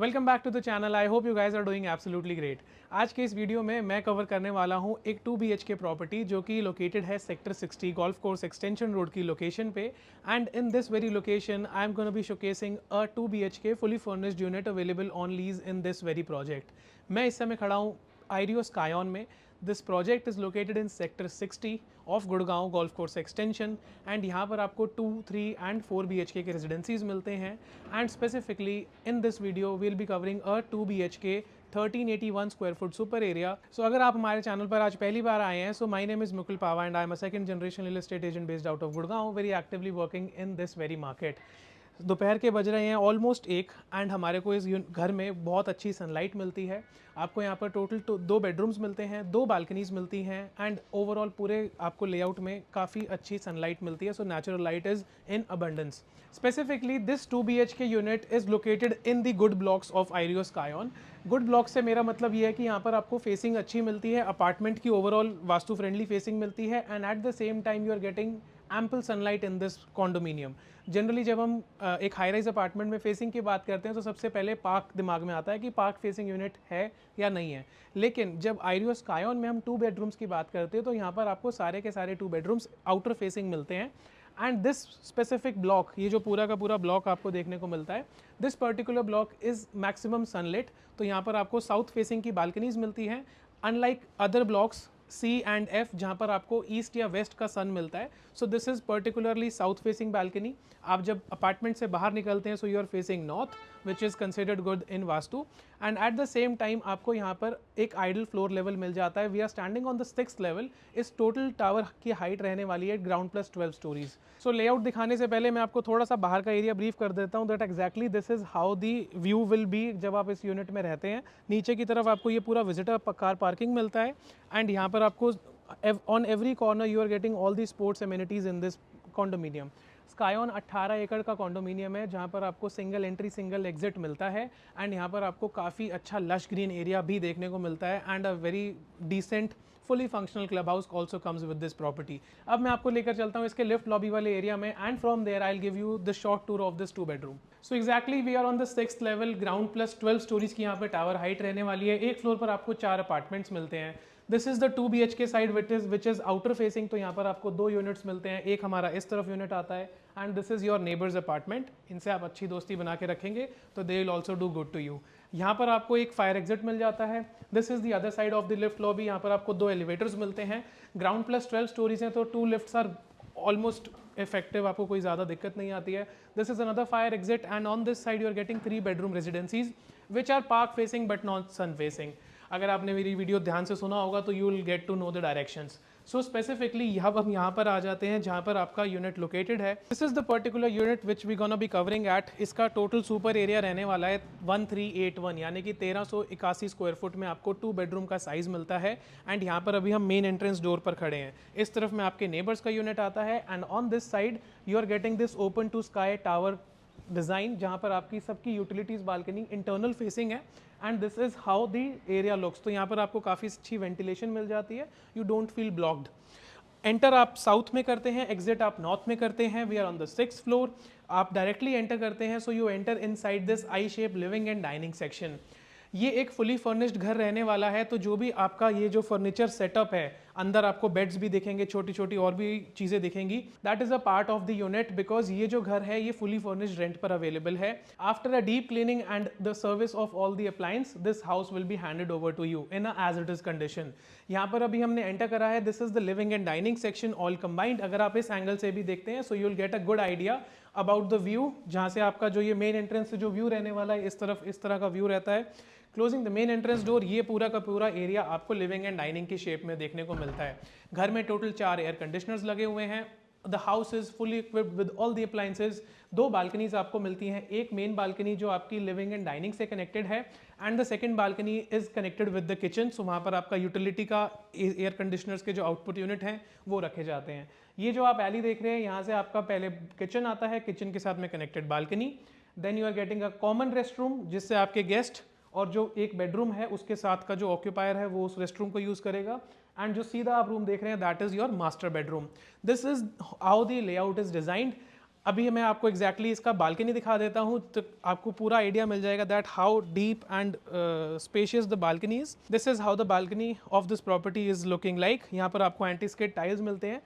Welcome back to the channel. I hope you guys are doing absolutely great. आज के इस video में मैं कवर करने वाला हूँ एक 2 BHK प्रॉपर्टी जो कि लोकेटेड है sector 60 golf course extension road की लोकेशन पे। And in this very location I am gonna be showcasing a 2 BHK fully furnished unit available on lease in this very project. मैं इस समय खड़ा हूँ आइरियो स्कायन में। This project is located in sector 60 of Gurgaon golf course extension and यहाँ पर आपको 2, 3 and 4 BHK के रेजिडेंसीज मिलते हैं। And specifically in this video we'll be covering a 2 BHK 1381 square foot super area. So अगर आप हमारे चैनल पर आज पहली बार आए हैं, so my name is Mukul Pawa and I am a second generation real estate agent based out of Gurgaon, very actively working in this very market. दोपहर के बज रहे हैं ऑलमोस्ट 1 एंड हमारे को इस घर में बहुत अच्छी सनलाइट मिलती है। आपको यहाँ पर टोटल 2 बेडरूम्स मिलते हैं, 2 बालकनीज मिलती हैं एंड ओवरऑल पूरे आपको लेआउट में काफ़ी अच्छी सनलाइट मिलती है। So natural light is in abundance. Specifically this 2 BHK unit is located in the good blocks of Ireo Skyon. Good block से मेरा मतलब ये है कि यहाँ पर आपको फेसिंग अच्छी मिलती है, अपार्टमेंट की ओवरऑल वास्तु फ्रेंडली फेसिंग मिलती है and at the same time you are getting ample sunlight in this condominium. Generally जब हम एक हाई राइज अपार्टमेंट में फेसिंग की बात करते हैं तो सबसे पहले पार्क दिमाग में आता है कि पार्क फेसिंग यूनिट है या नहीं है। लेकिन जब आइरियो स्कायन में हम 2 बेडरूम्स की बात करते हैं तो यहाँ पर आपको सारे के सारे 2 बेडरूम्स आउटर फेसिंग मिलते हैं। एंड दिस स्पेसिफिक ब्लॉक, ये जो पूरा का पूरा ब्लॉक आपको देखने को मिलता है, this particular block is maximum sunlit. तो यहाँ पर आपको साउथ फेसिंग की बालकनीज मिलती हैं, unlike other blocks C and F जहाँ पर आपको ईस्ट या वेस्ट का सन मिलता है। So this is particularly south facing balcony. आप जब अपार्टमेंट से बाहर निकलते हैं so you are facing north which is considered good in Vastu. And at the same time आपको यहाँ पर एक आइडल फ्लोर लेवल मिल जाता है। We are standing on the 6th level. इस टोटल टावर की हाइट रहने वाली है ground plus 12 storeys. So layout दिखाने से पहले मैं आपको थोड़ा सा बाहर का एरिया ब्रीफ कर देता हूँ that exactly this is how the view will be जब आप इस यूनिट में रहते हैं। नीचे की तरफ आपको ये पूरा विजिटर कार पार्किंग मिलता है एंड यहाँ पर आपको on every corner you are getting all the sports amenities in this condominium. स्कायन 18 एकड़ का कॉन्डोमिनियम है जहाँ पर आपको सिंगल एंट्री सिंगल एग्जिट मिलता है एंड यहाँ पर आपको काफ़ी अच्छा लश ग्रीन एरिया भी देखने को मिलता है and a very decent fully functional club house also comes with this property. अब मैं आपको लेकर चलता हूँ इसके लिफ्ट लॉबी वाले एरिया में and from there I will give you the short tour of this 2 bedroom. So exactly we are on the 6th level, ground plus 12 storeys की यहाँ पर टावर हाइट रहने वाली है। एक फ्लोर पर आपको 4 अपार्टमेंट्स मिलते हैं। This is the 2 BHK side which is outer facing. तो यहाँ पर आपको 2 यूनिट्स मिलते हैं, एक हमारा इस तरफ यूनिट आता है and this is your neighbours apartment. इनसे आप अच्छी दोस्ती बना के रखेंगे तो they will also do good to you. यहाँ पर आपको एक फायर एग्जिट मिल जाता है। This is the other side of the lift lobby. यहाँ पर आपको 2 एलिवेटर्स मिलते हैं। ग्राउंड प्लस 12 स्टोरीज हैं तो 2 लिफ्ट्स आर ऑलमोस्ट इफेक्टिव, आपको कोई ज़्यादा दिक्कत नहीं आती है। This is another fire exit and on this side you are getting 3 bedroom residencies which are park facing but not sun facing. अगर आपने मेरी वीडियो ध्यान से सुना होगा तो you will get to know the directions. So specifically अब हम यहाँ पर आ जाते हैं जहाँ पर आपका यूनिट लोकेटेड है। This is the particular unit which we gonna be covering at. इसका टोटल सुपर एरिया रहने वाला है 1381 यानी कि 1381 स्क्वायर फुट में आपको 2 बेडरूम का साइज मिलता है। एंड यहाँ पर अभी हम मेन एंट्रेंस डोर पर खड़े हैं। इस तरफ में आपके नेबर्स का यूनिट आता है and on this side you are getting this open to sky tower design जहाँ पर आपकी सबकी यूटिलिटीज़ बालकनी इंटरनल फेसिंग है and this is how the area looks. तो यहाँ पर आपको काफ़ी अच्छी वेंटिलेशन मिल जाती है, you don't feel blocked. Enter आप साउथ में करते हैं, एग्जिट आप नॉर्थ में करते हैं। We are on the 6th floor. आप डायरेक्टली एंटर करते हैं so you enter inside this I shape living and dining section. ये एक फुली फर्निश्ड घर रहने वाला है तो जो भी आपका ये जो फर्नीचर सेटअप है, अंदर आपको बेड्स भी दिखेंगे, छोटी छोटी और भी चीज़ें दिखेंगी। That is a part of the unit because ये जो घर है ये फुली फर्निश्ड रेंट पर अवेलेबल है। After a deep cleaning and the service of all the appliance this house will be handed over to you in as it is condition. यहाँ पर अभी हमने एंटर करा है। This is the living and dining section all combined. अगर आप इस angle से भी देखते हैं so you will get a good idea about the view. जहाँ से आपका जो ये मेन एंट्रेंस से जो व्यू रहने वाला है, इस तरफ इस तरह का व्यू रहता है। Closing the main entrance door, ये पूरा का पूरा एरिया आपको लिविंग एंड डाइनिंग की शेप में देखने को मिलता है। घर में टोटल 4 एयर कंडीशनर्स लगे हुए हैं। The house is fully equipped with all the appliances. 2 balconies आपको मिलती हैं, एक मेन बालकनी जो आपकी लिविंग एंड डाइनिंग से कनेक्टेड है and the second balcony is connected with the kitchen. So वहाँ पर आपका यूटिलिटी का एयर कंडीशनर्स के जो आउटपुट यूनिट हैं वो रखे जाते हैं। ये जो आप एली देख रहे हैं यहाँ से आपका पहले किचन आता है, किचन के साथ में connected balcony. Then you are getting a common rest room जिससे आपके गेस्ट और जो एक बेडरूम है उसके साथ का जो ऑक्यूपायर है वो उस रेस्ट रूम को यूज़ करेगा। एंड जो सीधा आप रूम देख रहे हैं that is your master bedroom. This is how the layout is designed. अभी मैं आपको एग्जैक्टली इसका बालकनी दिखा देता हूँ तो आपको पूरा आइडिया मिल जाएगा that how deep and spacious the balcony is. This is how the balcony of this property is looking like. यहाँ पर आपको एंटी स्किड टाइल्स मिलते हैं।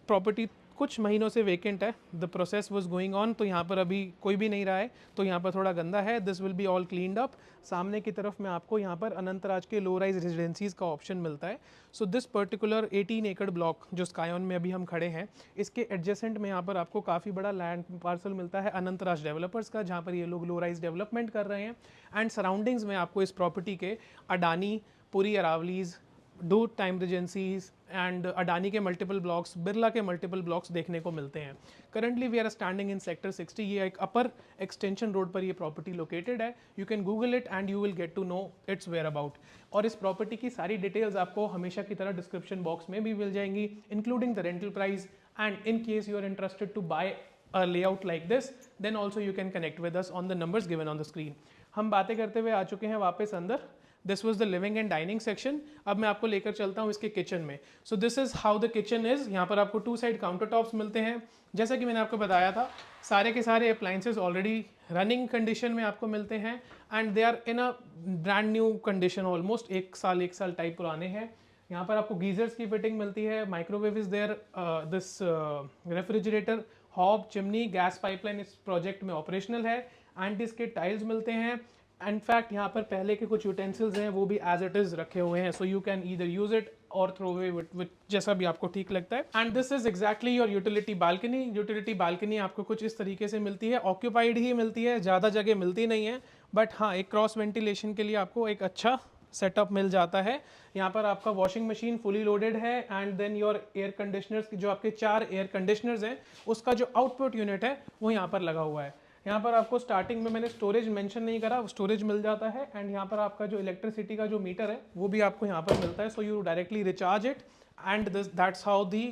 प्रॉपर्टी कुछ महीनों से वेकेंट है, the process was going on, तो यहाँ पर अभी कोई भी नहीं रहा है, तो यहाँ पर थोड़ा गंदा है। This will be all cleaned up. सामने की तरफ में आपको यहाँ पर अनंतराज के लो राइज रेजिडेंसीज का ऑप्शन मिलता है। सो दिस पर्टिकुलर 18 एकड़ ब्लॉक जो स्कायन में अभी हम खड़े हैं, इसके एडजेसेंट में यहाँ पर आपको काफ़ी बड़ा लैंड पार्सल मिलता है अनंतराज डेवलपर्स का, जहाँ पर ये लोग लो राइज डेवलपमेंट कर रहे हैं। एंड सराउंडिंग्स में आपको इस प्रॉपर्टी के अडानी, पुरी अरावलीज, डू टाइम रिजेंसीज एंड अडानी के मल्टीपल ब्लॉक्स, बिरला के मल्टीपल ब्लॉक्स देखने को मिलते हैं। Currently we are standing in sector 60। ये एक अपर एक्सटेंशन रोड पर ये प्रॉपर्टी लोकेटेड है। You can Google it and you will get to know its whereabouts. और इस प्रॉपर्टी की सारी डिटेल्स आपको हमेशा की तरह डिस्क्रिप्शन बॉक्स में भी मिल जाएंगी, including the rental price. And in case you are interested to buy a layout like this, then also you can connect with us on the numbers given on the screen। हम बातें करते हुए आ चुके हैं वापस अंदर। This was the living and dining section. अब मैं आपको लेकर चलता हूँ इसके किचन में। सो this is how the kitchen is. यहाँ पर आपको 2 साइड काउंटर टॉप्स मिलते हैं। जैसा कि मैंने आपको बताया था, सारे के सारे अप्लाइंसेज ऑलरेडी रनिंग कंडीशन में आपको मिलते हैं and they are in a brand new condition, almost 1 साल टाइप पुराने हैं। यहाँ पर आपको गीजर्स की फिटिंग मिलती है, microwave is there, this refrigerator, hob, chimney, gas pipeline इस प्रोजेक्ट में ऑपरेशनल है। एंटी स्किड टाइल्स मिलते हैं। इनफैक्ट यहाँ पर पहले के कुछ यूटेंसिल्स हैं वो भी एज इट इज रखे हुए हैं, so you can either use it और थ्रो अवे विद जैसा भी आपको ठीक लगता है। And this is exactly your utility balcony. Utility balcony आपको कुछ इस तरीके से मिलती है, ऑक्यूपाइड ही मिलती है, ज़्यादा जगह मिलती नहीं है, बट हाँ एक क्रॉस वेंटिलेशन के लिए आपको एक अच्छा सेटअप मिल जाता है। यहाँ पर आपका वॉशिंग मशीन फुली लोडेड है and then your air conditioners, जो आपके 4 एयर कंडीशनर्स हैं उसका जो आउटपुट यूनिट है वो यहाँ पर लगा हुआ है। यहाँ पर आपको स्टार्टिंग में मैंने स्टोरेज मेंशन नहीं करा, स्टोरेज मिल जाता है। एंड यहाँ पर आपका जो इलेक्ट्रिसिटी का जो मीटर है वो भी आपको यहाँ पर मिलता है, so you directly recharge it and that's how the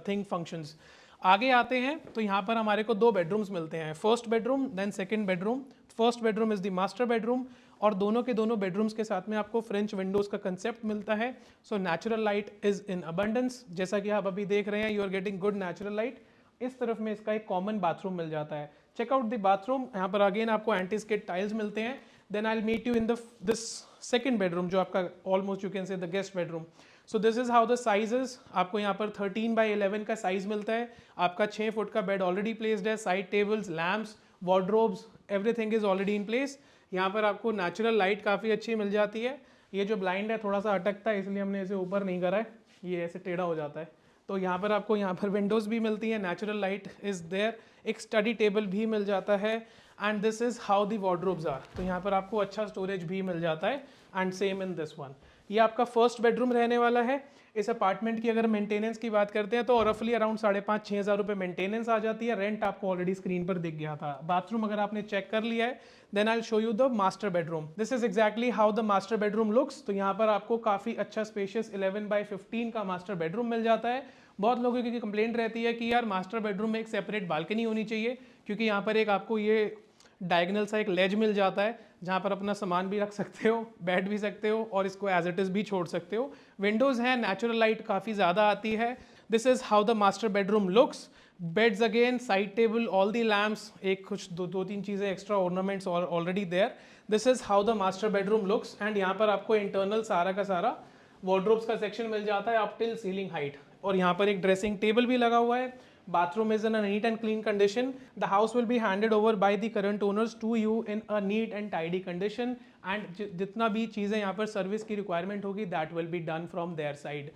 thing functions. आगे आते हैं तो यहाँ पर हमारे को 2 बेडरूम्स मिलते हैं, first bedroom then second bedroom. First bedroom is the master bedroom और दोनों के दोनों बेडरूम्स के साथ में आपको फ्रेंच विंडोज का कंसेप्ट मिलता है। So natural light is in abundance, जैसा कि आप अभी देख रहे हैं, you are getting good natural light. इस तरफ में इसका एक कॉमन बाथरूम मिल जाता है। Check out the bathroom. यहाँ पर अगेन आपको एंटी स्किड टाइल्स मिलते हैं। Then I will meet you in this second bedroom जो आपका almost you can say the guest bedroom. So this is how the sizes. आपको यहाँ पर 13x11 का साइज मिलता है। आपका 6 फुट का बेड ऑलरेडी प्लेस्ड है, side tables, lamps, wardrobes, everything is already in place. यहाँ पर आपको नेचुरल लाइट काफ़ी अच्छी मिल जाती है। ये जो ब्लाइंड है थोड़ा सा अटकता है, इसलिए हमने इसे ऊपर नहीं करा है, ये ऐसे टेढ़ा हो जाता है। तो यहाँ पर आपको यहाँ पर विंडोज़ भी मिलती है, नेचुरल लाइट इज़ देयर, एक स्टडी टेबल भी मिल जाता है। And this is how the wardrobes are. तो यहाँ पर आपको अच्छा स्टोरेज भी मिल जाता है। And same in this one. ये आपका फर्स्ट बेडरूम रहने वाला है। इस अपार्टमेंट की अगर मेंटेनेंस की बात करते हैं तो रफली अराउंड 5,500-6 हज़ार रुपये मेंटेनेंस आ जाती है। रेंट आपको ऑलरेडी स्क्रीन पर दिख गया था। बाथरूम अगर आपने चेक कर लिया है, then I will show you the master bedroom. This is exactly how the master bedroom looks. तो यहाँ पर आपको काफ़ी अच्छा स्पेशियस 11x15 का मास्टर बेडरूम मिल जाता है। बहुत लोगों की कंप्लेंट रहती है कि यार मास्टर बेडरूम में एक सेपरेट बालकनी होनी चाहिए, क्योंकि यहाँ पर एक आपको ये डायगनल सा एक लेज मिल जाता है जहाँ पर अपना सामान भी रख सकते हो, बैठ भी सकते हो और इसको एज इट इज़ भी छोड़ सकते हो। विंडोज़ है, नेचुरल लाइट काफ़ी ज़्यादा आती है। This is how the master bedroom looks. Beds again, side table, all the lamps, एक कुछ दो तीन चीज़ें extra ornaments already there. This is how the master bedroom looks. And यहाँ पर आपको इंटरनल सारा का सारा वार्डरोब्स का सेक्शन मिल जाता है अप टिल सीलिंग हाइट। और यहाँ पर एक ड्रेसिंग टेबल भी लगा हुआ है। Bathroom is in a neat and clean condition. The house will be handed over by the current owners to you in a neat and tidy condition. And जितना भी चीज़ें यहाँ पर सर्विस की रिक्वायरमेंट होगी that will be done from their side.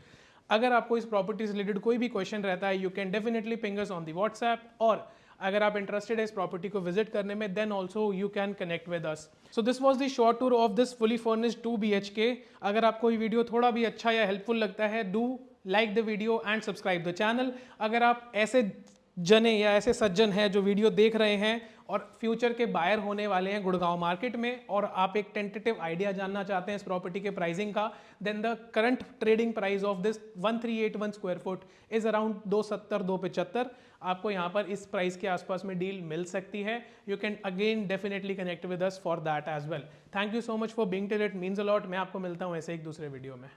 अगर आपको इस प्रॉपर्टी से रिलेटेड कोई भी क्वेश्चन रहता है, you can definitely ping us on the WhatsApp. और अगर आप इंटरेस्टेड है इस प्रॉपर्टी को विजिट करने में, then also you can connect with us. So this was the short tour of this fully furnished 2 BHK। अगर आपको ये वीडियो थोड़ा भी अच्छा या हेल्पफुल लगता है, do like the video and subscribe the channel. अगर आप ऐसे जने या ऐसे सज्जन हैं जो वीडियो देख रहे हैं और फ्यूचर के बायर होने वाले हैं गुड़गांव मार्केट में, और आप एक टेंटेटिव आइडिया जानना चाहते हैं इस प्रॉपर्टी के प्राइसिंग का, then the current trading price of this 1381 square foot is around 270-275। आपको यहाँ पर इस प्राइस के आसपास में डील मिल सकती है। You can again definitely connect with us for that as well. Thank you so much for being till, it means a lot. मैं आपको मिलता हूँ ऐसे एक दूसरे वीडियो में।